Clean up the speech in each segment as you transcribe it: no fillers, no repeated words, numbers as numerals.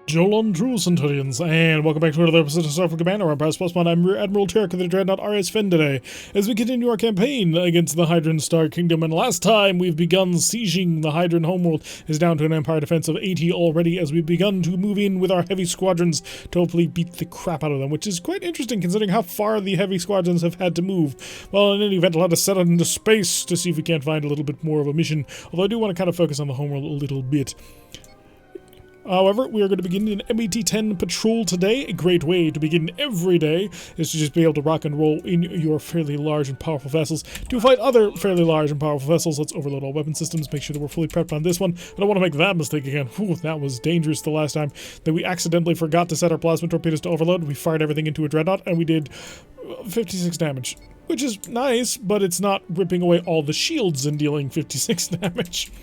Jolan Tru Centurions, and welcome back to another episode of Starfleet Command, Orion Pirates Mod. I'm Rear Admiral Tarek of the Dreadnought R.S. Finn today, as we continue our campaign against the Hydran Star Kingdom, and last time we've begun sieging the Hydran homeworld is down to an Empire defense of 80 already, as we've begun to move in with our heavy squadrons to hopefully beat the crap out of them, which is quite interesting considering how far the heavy squadrons have had to move. Well, in any event, we'll have to set out into space to see if we can't find a little bit more of a mission, although I do want to kind of focus on the homeworld a little bit. However, we are going to begin an MET-10 patrol today. A great way to begin every day is to just be able to rock and roll in your fairly large and powerful vessels to fight other fairly large and powerful vessels. Let's overload all weapon systems, make sure that we're fully prepped on this one. I don't want to make that mistake again. Whew, that was dangerous the last time that we accidentally forgot to set our plasma torpedoes to overload. We fired everything into a dreadnought and we did 56 damage, which is nice, but it's not ripping away all the shields and dealing 56 damage.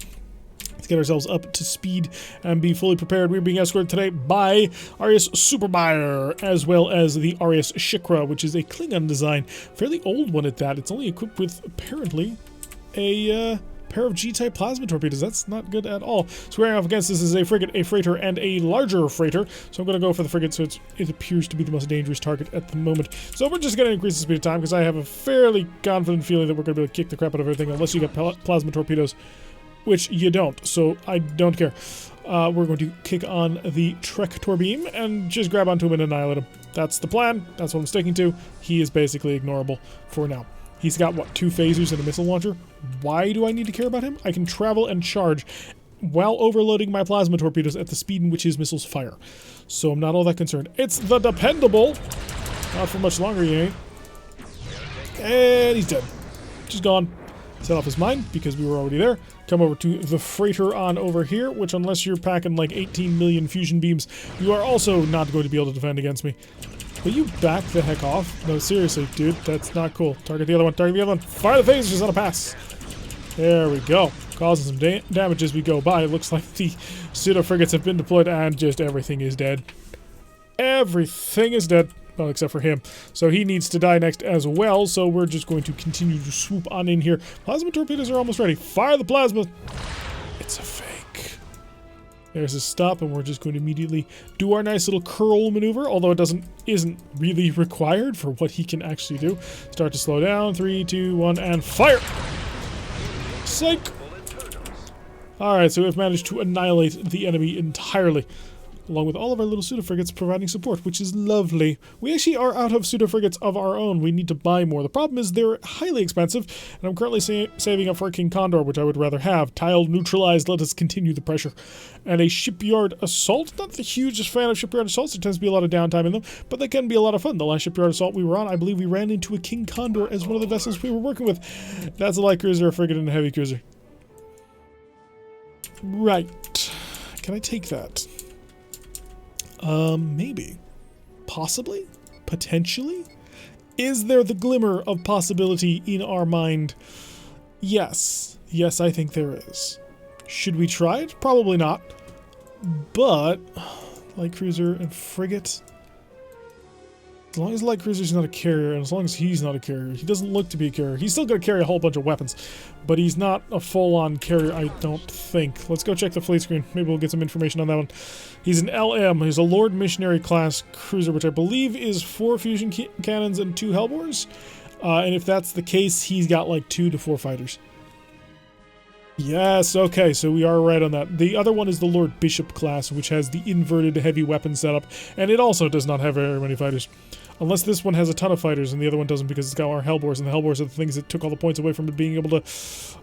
Let's get ourselves up to speed and be fully prepared. We're being escorted today by Arius Superbuyer, as well as the Arius Shikra, which is a Klingon design. Fairly old one at that. It's only equipped with, apparently, a pair of G-type plasma torpedoes. That's not good at all. Squaring off against this is a frigate, a freighter, and a larger freighter. So I'm going to go for the frigate, so it appears to be the most dangerous target at the moment. So we're just going to increase the speed of time, because I have a fairly confident feeling that we're going to be able to kick the crap out of everything, unless you got plasma torpedoes, which you don't, so I don't care. We're going to kick on the Trek beam and just grab onto him and annihilate him. That's the plan. That's what I'm sticking to. He is basically ignorable for now. He's got, what, 2 phasers and a missile launcher? Why do I need to care about him? I can travel and charge while overloading my plasma torpedoes at the speed in which his missiles fire. So I'm not all that concerned. It's the dependable. Not for much longer, you ain't. And he's dead. Just gone. Set off his mine, because we were already there. Come over to the freighter on over here, which unless you're packing like 18 million fusion beams, you are also not going to be able to defend against me. Will you back the heck off? No, seriously, dude, that's not cool. Target the other one, target the other one. Fire the phasers on a pass. There we go. Causing some damage as we go by. It looks like the pseudo frigates have been deployed and just everything is dead. Everything is dead. Well, except for him. So he needs to die next as well, so we're just going to continue to swoop on in here. Plasma torpedoes are almost ready. Fire the plasma! It's a fake. There's a stop, and we're just going to immediately do our nice little curl maneuver, although it isn't really required for what he can actually do. Start to slow down. 3, 2, 1, and fire! Psych! Alright, so we've managed to annihilate the enemy entirely, along with all of our little pseudo-frigates providing support, which is lovely. We actually are out of pseudo-frigates of our own. We need to buy more. The problem is they're highly expensive, and I'm currently saving up for a King Condor, which I would rather have. Tiled, neutralized, let us continue the pressure. And a shipyard assault. Not the hugest fan of shipyard assaults. There tends to be a lot of downtime in them, but they can be a lot of fun. The last shipyard assault we were on, I believe we ran into a King Condor as one of the vessels we were working with. That's a light cruiser, a frigate, and a heavy cruiser. Right. Can I take that? Maybe. Possibly? Potentially? Is there the glimmer of possibility in our mind? Yes. Yes, I think there is. Should we try it? Probably not. But, light cruiser and frigate. As long as light cruiser's not a carrier, and as long as he's not a carrier, he doesn't look to be a carrier. He's still going to carry a whole bunch of weapons, but he's not a full-on carrier, I don't think. Let's go check the fleet screen. Maybe we'll get some information on that one. He's an LM. He's a Lord Missionary class cruiser, which I believe is 4 fusion cannons and 2 Hellbores. And if that's the case, he's got like 2 to 4 fighters. Yes, okay, so we are right on that. The other one is the Lord Bishop class, which has the inverted heavy weapon setup, and it also does not have very many fighters. Unless this one has a ton of fighters, and the other one doesn't because it's got our Hellbores, and the Hellbores are the things that took all the points away from it being able to...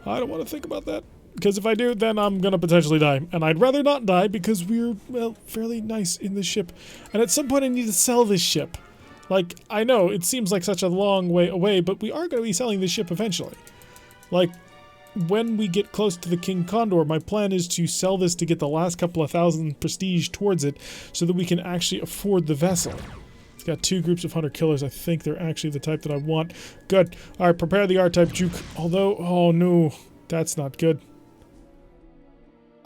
I don't want to think about that, because if I do, then I'm going to potentially die. And I'd rather not die, because we're, well, fairly nice in this ship. And at some point I need to sell this ship. Like, I know, it seems like such a long way away, but we are going to be selling this ship eventually. Like, when we get close to the King Condor, my plan is to sell this to get the last couple of thousand prestige towards it, so that we can actually afford the vessel. It's got 2 groups of hunter killers. I think they're actually the type that I want. Good. Alright, prepare the R-type juke. Although, oh no, that's not good.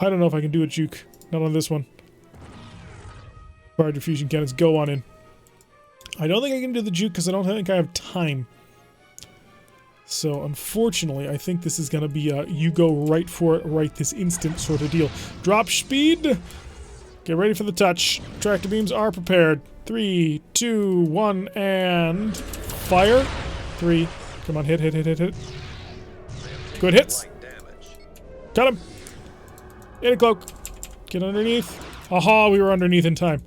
I don't know if I can do a juke. Not on this one. Fire your fusion cannons. Go on in. I don't think I can do the juke because I don't think I have time. So, unfortunately, I think this is going to be a you go right for it right this instant sort of deal. Drop speed! Get ready for the touch. Tractor beams are prepared. 3, 2, 1, and fire. 3. Come on, hit. Good hits. Got him. In a cloak. Get underneath. Aha, we were underneath in time.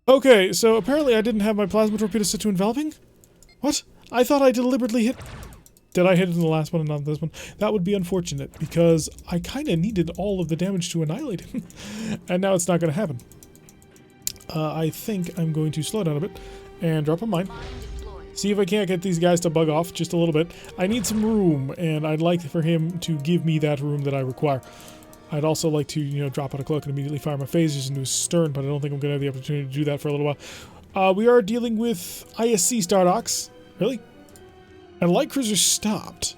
Okay, so apparently I didn't have my plasma torpedo set to enveloping? What? I thought I deliberately hit... Did I hit it in the last one and not this one? That would be unfortunate, because I kind of needed all of the damage to annihilate him. And now it's not going to happen. I think I'm going to slow down a bit and drop a mine. See if I can't get these guys to bug off just a little bit. I need some room, and I'd like for him to give me that room that I require. I'd also like to, you know, drop out a cloak and immediately fire my phasers into his stern, but I don't think I'm going to have the opportunity to do that for a little while. We are dealing with ISC Star Docks. Really? And light cruiser stopped.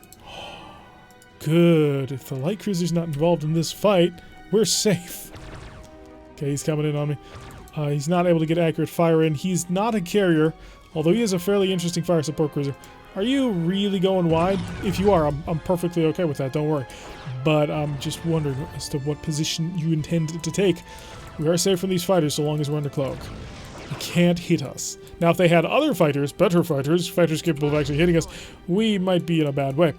Good. If the light cruiser's not involved in this fight, we're safe. Okay, he's coming in on me. He's not able to get accurate fire in. He's not a carrier, although he is a fairly interesting fire support cruiser. Are you really going wide? If you are, I'm perfectly okay with that, don't worry. But I'm just wondering as to what position you intend to take. We are safe from these fighters so long as we're under cloak. They can't hit us. Now, if they had other fighters, better fighters capable of actually hitting us, we might be in a bad way.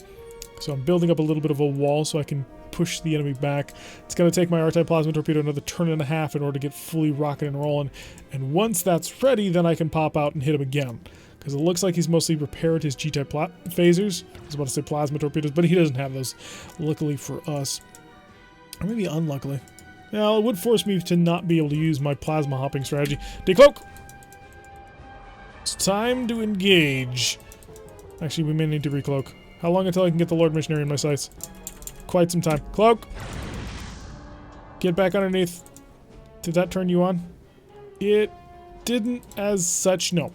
So I'm building up a little bit of a wall so I can push the enemy back. It's going to take my R-type plasma torpedo another turn and a half in order to get fully rocking and rolling. And once that's ready, then I can pop out and hit him again. Because it looks like he's mostly repaired his G-type phasers. I was about to say plasma torpedoes, but he doesn't have those, luckily for us. Or maybe unluckily. Well, it would force me to not be able to use my plasma hopping strategy. Decloak! It's time to engage. Actually, we may need to recloak. How long until I can get the Lord Missionary in my sights? Quite some time. Cloak! Get back underneath. Did that turn you on? It didn't as such, no.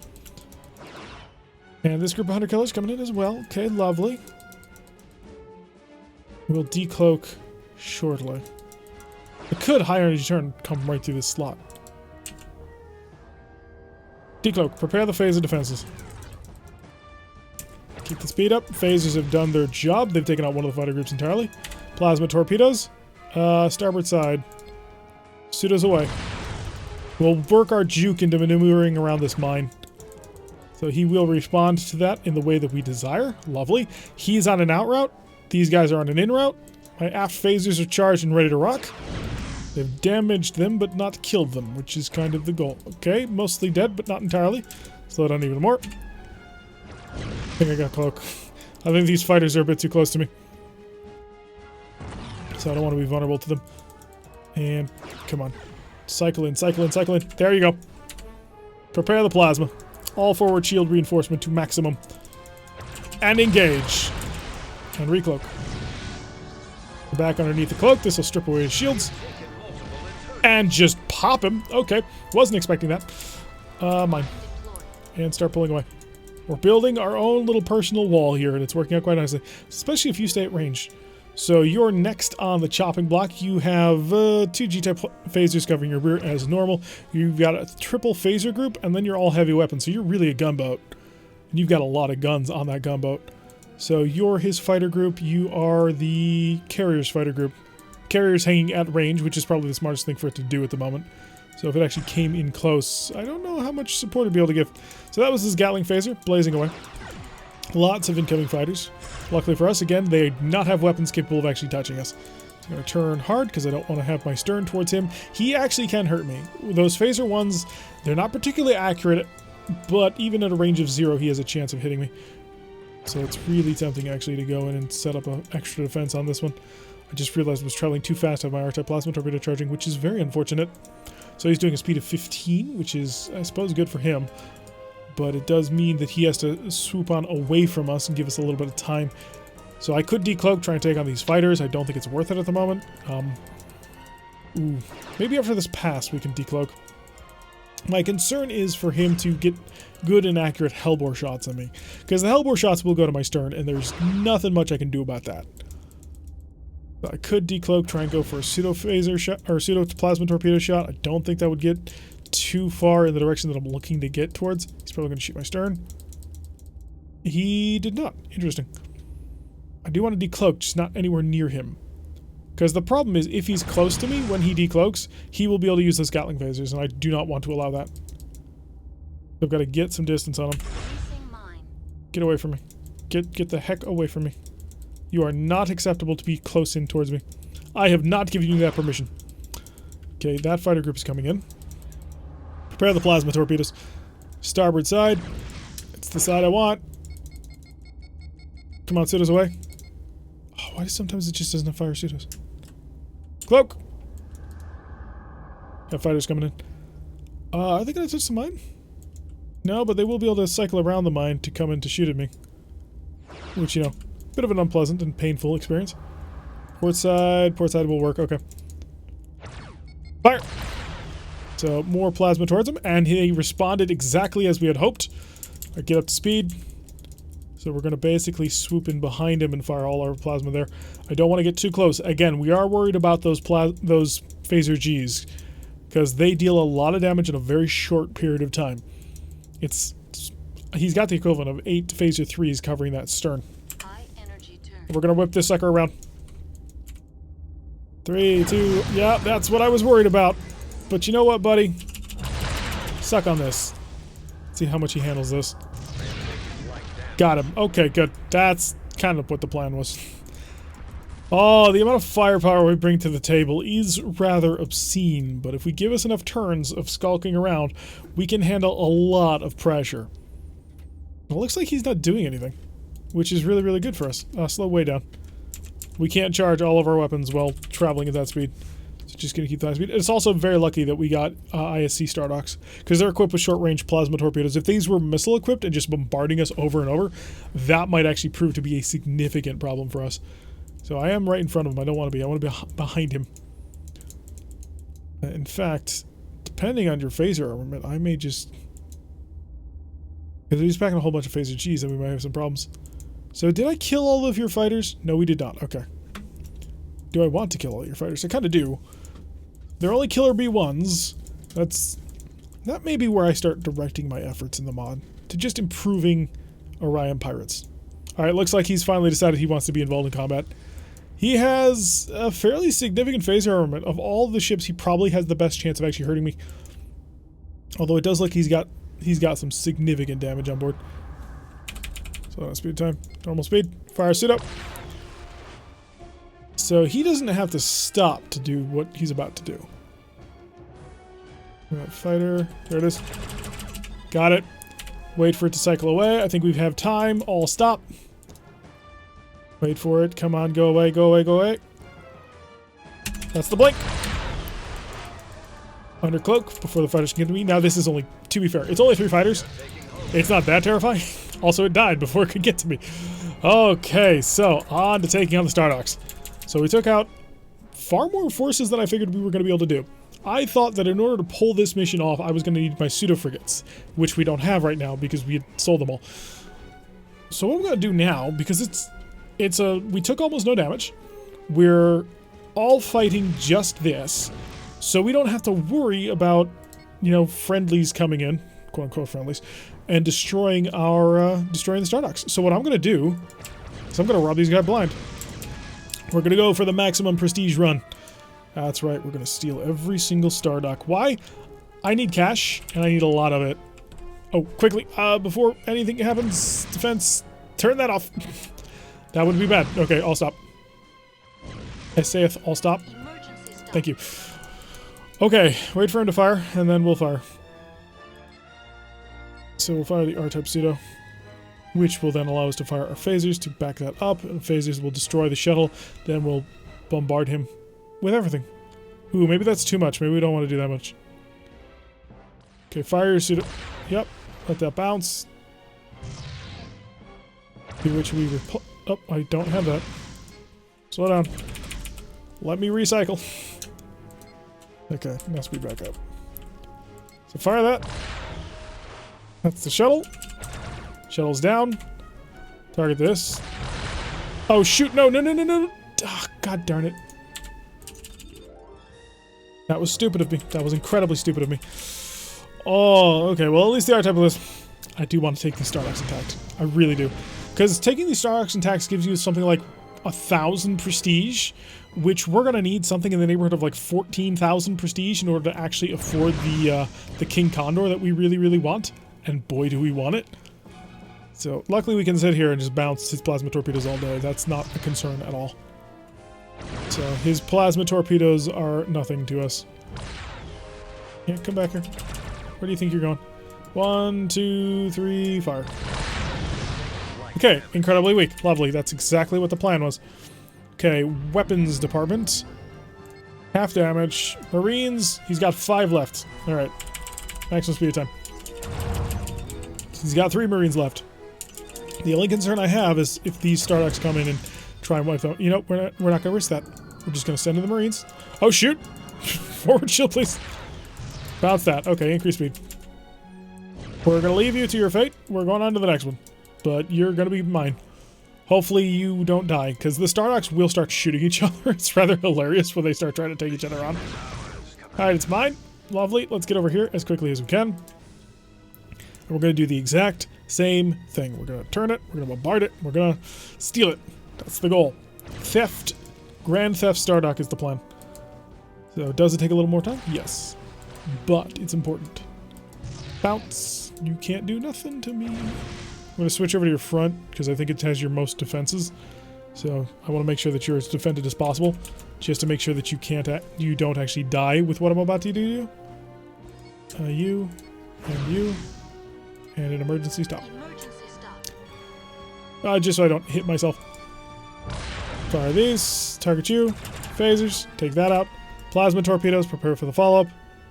And this group of hunter killers coming in as well. Okay, lovely. We'll decloak shortly. I could high energy turn come right through this slot. Decloak. Prepare the phaser defenses. Keep the speed up. Phasers have done their job. They've taken out one of the fighter groups entirely. Plasma torpedoes. Starboard side. Pseudos away. We'll work our juke into maneuvering around this mine. So he will respond to that in the way that we desire. Lovely. He's on an out route. These guys are on an in route. My aft phasers are charged and ready to rock. They've damaged them, but not killed them, which is kind of the goal. Okay, mostly dead, but not entirely. Slow down even more. I think I got cloak. I think these fighters are a bit too close to me. So I don't want to be vulnerable to them. And, come on. Cycle in, cycle in, cycle in. There you go. Prepare the plasma. All forward shield reinforcement to maximum. And engage. And recloak. Back underneath the cloak. This will strip away his shields. And just pop him. Okay. Wasn't expecting that. Mine. And start pulling away. We're building our own little personal wall here, and it's working out quite nicely. Especially if you stay at range. So you're next on the chopping block. You have 2 G-type phasers covering your rear as normal. You've got a triple phaser group, and then you're all heavy weapons. So you're really a gunboat. And you've got a lot of guns on that gunboat. So you're his fighter group. You are the carrier's fighter group. Carrier's hanging at range, which is probably the smartest thing for it to do at the moment. So if it actually came in close, I don't know how much support it'd be able to give. So that was his Gatling phaser, blazing away. Lots of incoming fighters. Luckily for us, again, they do not have weapons capable of actually touching us. So I'm going to turn hard because I don't want to have my stern towards him. He actually can hurt me. Those phaser ones, they're not particularly accurate, but even at a range of 0, he has a chance of hitting me. So it's really tempting actually to go in and set up an extra defense on this one. I just realized I was traveling too fast to have my R-type plasma torpedo charging, which is very unfortunate. So he's doing a speed of 15, which is, I suppose, good for him. But it does mean that he has to swoop on away from us and give us a little bit of time. So I could decloak, try and take on these fighters. I don't think it's worth it at the moment. Maybe after this pass we can decloak. My concern is for him to get good and accurate hellbore shots on me. Because the hellbore shots will go to my stern, and there's nothing much I can do about that. So I could decloak, try and go for a pseudo phaser shot, or pseudo plasma torpedo shot. I don't think that would get too far in the direction that I'm looking to get towards. He's probably going to shoot my stern. He did not. Interesting. I do want to decloak, just not anywhere near him. Because the problem is, if he's close to me when he decloaks, he will be able to use those Gatling phasers, and I do not want to allow that. I've got to get some distance on him. Get away from me. Get the heck away from me. You are not acceptable to be close in towards me. I have not given you that permission. Okay, that fighter group is coming in. Prepare the plasma torpedoes. Starboard side. It's the side I want. Come on, pseudos away. Oh, why does sometimes it just doesn't fire pseudos? Cloak! That fighter's coming in. Are they going to touch the mine? No, but they will be able to cycle around the mine to come in to shoot at me. Which, you know, bit of an unpleasant and painful experience. Port side will work, okay. Fire! So, more plasma towards him, and he responded exactly as we had hoped. I get up to speed. So we're going to basically swoop in behind him and fire all our plasma there. I don't want to get too close. Again, we are worried about those phaser Gs, because they deal a lot of damage in a very short period of time. He's got the equivalent of 8 phaser 3s covering that stern. We're going to whip this sucker around. 3, 2, yeah, that's what I was worried about. But you know what, buddy? Suck on this. See how much he handles this. Got him. Okay, good. That's kind of what the plan was. Oh, the amount of firepower we bring to the table is rather obscene, but if we give us enough turns of skulking around, we can handle a lot of pressure. It looks like he's not doing anything, which is really, really good for us. Slow way down. We can't charge all of our weapons while traveling at that speed. So just gonna keep that speed. It's also very lucky that we got ISC Stardocks, because they're equipped with short-range plasma torpedoes. If these were missile-equipped and just bombarding us over and over, that might actually prove to be a significant problem for us. So I am right in front of him. I don't want to be. I want to be behind him. In fact, depending on your phaser armament, I may just... Because if he's packing a whole bunch of phaser Gs, then we might have some problems. So did I kill all of your fighters? No, we did not. Okay. Do I want to kill all your fighters? I kind of do. They're only killer B1s. That may be where I start directing my efforts in the mod. To just improving Orion Pirates. Alright, looks like he's finally decided he wants to be involved in combat. He has a fairly significant phaser armament. Of all the ships, he probably has the best chance of actually hurting me. Although it does look he's got some significant damage on board. So speed time. Normal speed. Fire suit up. So he doesn't have to stop to do what he's about to do. Fighter. There it is. Got it. Wait for it to cycle away. I think we have time. All stop. Wait for it. Come on. Go away. Go away. Go away. That's the blink. Under cloak before the fighters can get to me. Now this is only, to be fair, it's only 3 fighters. It's not that terrifying. Also, it died before it could get to me. Okay, so on to taking on the Stardocks. So we took out far more forces than I figured we were going to be able to do. I thought that in order to pull this mission off, I was going to need my pseudo-frigates, which we don't have right now because we had sold them all. So what I'm going to do now, because we took almost no damage, we're all fighting just this, so we don't have to worry about, you know, friendlies coming in, quote-unquote friendlies, and destroying the Stardocks. So what I'm going to do is I'm going to rob these guys blind. We're going to go for the maximum prestige run. That's right, we're going to steal every single Stardock. Why? I need cash, and I need a lot of it. Oh, quickly, before anything happens, defense, turn that off. That would be bad. Okay, I'll stop. I saith, I'll stop. Thank you. Okay, wait for him to fire, and then we'll fire. So we'll fire the R-type pseudo, which will then allow us to fire our phasers to back that up, and phasers will destroy the shuttle, then we'll bombard him with everything. Ooh, maybe that's too much. Maybe we don't want to do that much. Okay, fire your pseudo. Yep, let that bounce. Which we oh, I don't have that. Slow down. Let me recycle. Okay, now speed back up. So fire that. That's the shuttle. Shuttle's down. Target this. Oh shoot, no. Oh, God darn it. That was stupid of me. That was incredibly stupid of me. Oh, okay, well at least the R-type of this. I do want to take these Stardocks intact. I really do. Because taking these Stardocks intact gives you something like 1,000 prestige, which we're going to need something in the neighborhood of like 14,000 prestige in order to actually afford the King Condor that we really, really want. And boy, do we want it. So luckily we can sit here and just bounce his plasma torpedoes all day. That's not a concern at all. So his plasma torpedoes are nothing to us. Yeah, come back here. Where do you think you're going? 1, 2, 3, fire. Okay, incredibly weak. Lovely. That's exactly what the plan was. Okay, weapons department. Half damage. Marines, he's got 5 left. Alright. Maximum speed of time. He's got 3 Marines left. The only concern I have is if these Starducks come in and try and wipe them. You know, we're not going to risk that. We're just going to send in the Marines. Oh, shoot! Forward shield, please. Bounce that. Okay, increase speed. We're going to leave you to your fate. We're going on to the next one. But you're going to be mine. Hopefully you don't die, because the Starducks will start shooting each other. It's rather hilarious when they start trying to take each other on. Alright, it's mine. Lovely. Let's get over here as quickly as we can. And we're going to do the exact same thing. We're going to turn it. We're going to bombard it. We're going to steal it. That's the goal. Theft. Grand Theft Starduck is the plan. So does it take a little more time? Yes. But it's important. Bounce. You can't do nothing to me. I'm going to switch over to your front because I think it has your most defenses. So I want to make sure that you're as defended as possible, just to make sure that you don't actually die with what I'm about to do to you. You, and an emergency stop. Just so I don't hit myself. Fire these. Target you. Phasers. Take that out. Plasma torpedoes. Prepare for the follow-up.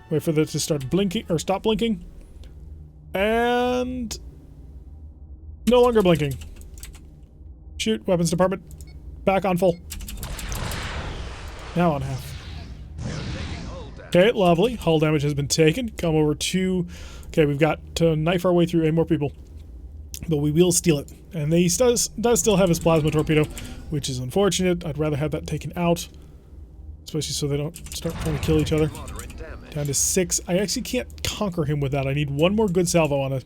Wait for them to start blinking or stop blinking. And no longer blinking. Shoot. Weapons department. Back on full. Now on half. Okay, lovely. Hull damage has been taken. Come over to... Okay, we've got to knife our way through 8 more people. But we will steal it. And he does still have his plasma torpedo, which is unfortunate. I'd rather have that taken out. Especially so they don't start trying to kill each other. Down to 6. I actually can't conquer him with that. I need one more good salvo on it.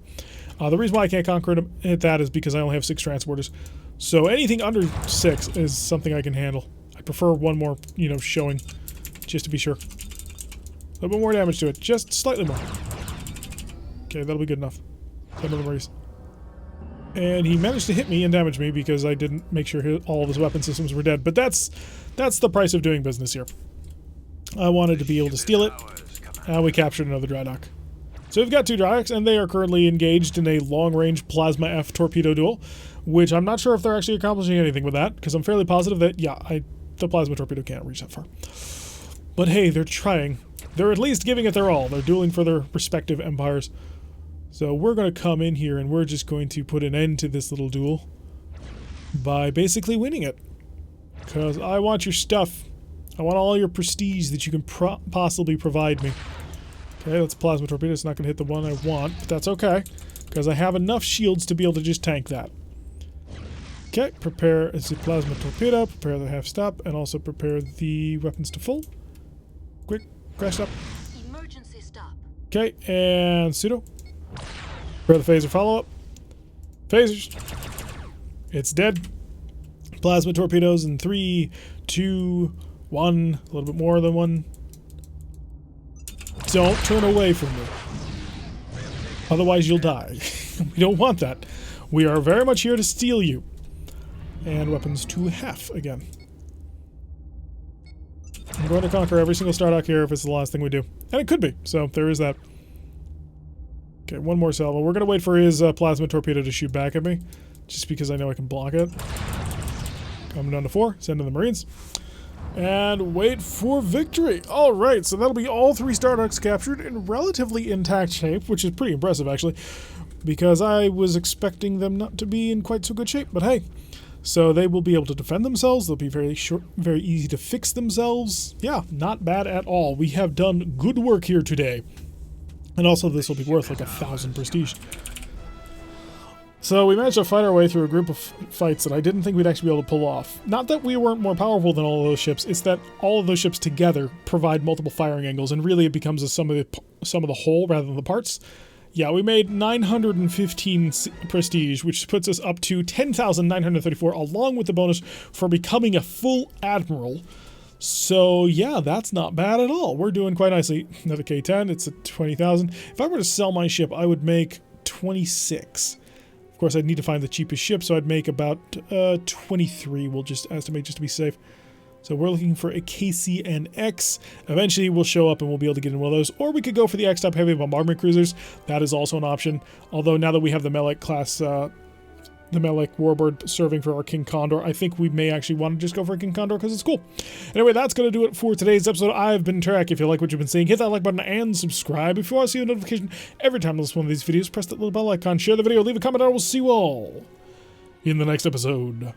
The reason why I can't conquer him at that is because I only have 6 transporters. So anything under 6 is something I can handle. I prefer one more, you know, showing, just to be sure. A little bit more damage to it. Just slightly more. Okay, that'll be good enough. Send the Marines. And he managed to hit me and damage me because I didn't make sure all of his weapon systems were dead. But that's the price of doing business here. I wanted to be able to steal it. And we captured another dry dock. So we've got 2 dry docks, and they are currently engaged in a long-range Plasma F torpedo duel, which I'm not sure if they're actually accomplishing anything with that, because I'm fairly positive that, yeah, the Plasma torpedo can't reach that far. But hey, they're trying. They're at least giving it their all. They're dueling for their respective empires. So we're going to come in here, and we're just going to put an end to this little duel by basically winning it. Because I want your stuff. I want all your prestige that you can possibly provide me. Okay, that's a plasma torpedo. It's not going to hit the one I want, but that's okay. Because I have enough shields to be able to just tank that. Okay, prepare a plasma torpedo, prepare the half stop, and also prepare the weapons to full. Quick, crash stop. Emergency stop. Okay, and pseudo. Prepare the phaser follow-up. Phasers. It's dead. Plasma torpedoes in 3, 2, 1. A little bit more than 1. Don't turn away from me. Otherwise you'll die. We don't want that. We are very much here to steal you. And weapons to half again. I'm going to conquer every single Stardock here if it's the last thing we do. And it could be, so there is that. Okay, one more salvo. We're going to wait for his plasma torpedo to shoot back at me. Just because I know I can block it. Coming down to 4. Send in the Marines. And wait for victory. Alright, so that'll be all 3 Starducks captured in relatively intact shape, which is pretty impressive, actually. Because I was expecting them not to be in quite so good shape, but hey. So they will be able to defend themselves. They'll be very short, very easy to fix themselves. Yeah, not bad at all. We have done good work here today. And also this will be worth like 1,000 prestige. So we managed to fight our way through a group of fights that I didn't think we'd actually be able to pull off. Not that we weren't more powerful than all of those ships, it's that all of those ships together provide multiple firing angles, and really it becomes a sum of the whole rather than the parts. Yeah, we made 915 prestige, which puts us up to 10,934, along with the bonus for becoming a full admiral. So yeah, that's not bad at all. We're doing quite nicely. Another K10, it's at 20,000. If I were to sell my ship, I would make 26. Of course, I'd need to find the cheapest ship, so I'd make about 23. We'll just estimate just to be safe. So we're looking for a KCNX. Eventually, we'll show up and we'll be able to get in one of those. Or we could go for the X-type heavy bombardment cruisers. That is also an option. Although now that we have the Melek class, the Melek warbird serving for our King Condor, I think we may actually want to just go for a King Condor because it's cool. Anyway, that's going to do it for today's episode. I've been Trek. If you like what you've been seeing, hit that like button and subscribe. If you want to see a notification every time I list one of these videos, press that little bell icon, share the video, leave a comment, and I will see you all in the next episode.